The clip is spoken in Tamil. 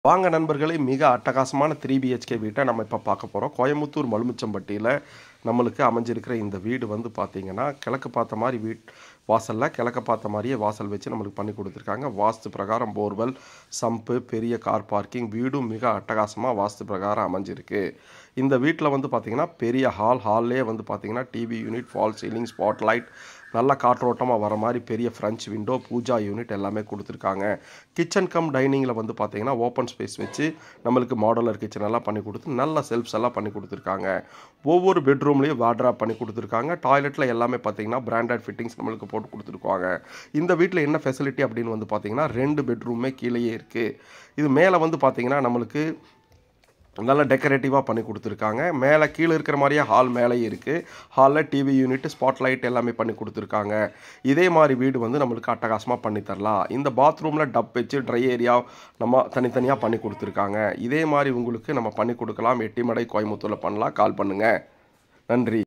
வாங்க நண்பர்களே, மிக அட்டகாசமான 3 பிஹெச்கே வீட்டை நம்ம இப்போ பார்க்க போகிறோம். கோயம்புத்தூர் மலுமிச்சம்பட்டியில் நம்மளுக்கு அமைஞ்சிருக்கிற இந்த வீடு வந்து பார்த்தீங்கன்னா, கிழக்கு பார்த்த மாதிரி வாசலில் கிழக்க பார்த்த மாதிரியே வாசல் வச்சு நம்மளுக்கு பண்ணி கொடுத்துருக்காங்க. வாஸ்து பிரகாரம் போர்வெல், சம்பு, பெரிய கார் பார்க்கிங், வீடும் மிக அட்டகாசமாக வாஸ்து பிரகாரம் அமைஞ்சிருக்கு. இந்த வீட்டில் வந்து பார்த்தீங்கன்னா பெரிய ஹால்லே வந்து பார்த்தீங்கன்னா TV unit, fall ceiling, spot light, நல்ல காற்றோட்டமாக வர மாதிரி பெரிய ஃப்ரெஞ்ச் விண்டோ, பூஜா யூனிட் எல்லாமே கொடுத்துருக்காங்க. கிச்சன் கம் டைனிங்கில் வந்து பார்த்தீங்கன்னா ஓப்பன் ஸ்பேஸ் வச்சு நம்மளுக்கு மாடுலர் கிச்சன் எல்லாம் பண்ணி கொடுத்து நல்ல செல்ஃப்ஸ் எல்லாம் பண்ணி கொடுத்துருக்காங்க. ஒவ்வொரு பெட்ரூம்லேயும் வார்ட்ராப் பண்ணி கொடுத்துருக்காங்க. டாய்லெட்டில் எல்லாமே பார்த்தீங்கன்னா பிராண்டட் ஃபிட்டிங்ஸ் நம்மளுக்கு போட்டு கொடுத்துருக்காங்க. இந்த வீட்டில் என்ன ஃபெசிலிட்டி அப்படின்னு வந்து பார்த்தீங்கன்னா 2 பெட்ரூமே கீழேயே இருக்குது. இது மேலே வந்து பார்த்தீங்கன்னா நம்மளுக்கு நல்லா டெக்கரேட்டிவாக பண்ணி கொடுத்துருக்காங்க. மேலே கீழே இருக்கிற மாதிரியே ஹால் மேலேயே இருக்குது. ஹாலில் டிவி யூனிட், ஸ்பாட் லைட் எல்லாமே பண்ணி கொடுத்துருக்காங்க. இதே மாதிரி வீடு வந்து நம்மளுக்கு அட்டகாசமாக பண்ணி தரலாம். இந்த பாத்ரூமில் டப் வச்சு ட்ரை ஏரியா நம்ம தனித்தனியாக பண்ணி கொடுத்துருக்காங்க. இதே மாதிரி உங்களுக்கு நம்ம பண்ணி கொடுக்கலாம். எட்டிமடை கோயம்புத்தூரில் பண்ணலாம். கால் பண்ணுங்கள். நன்றி.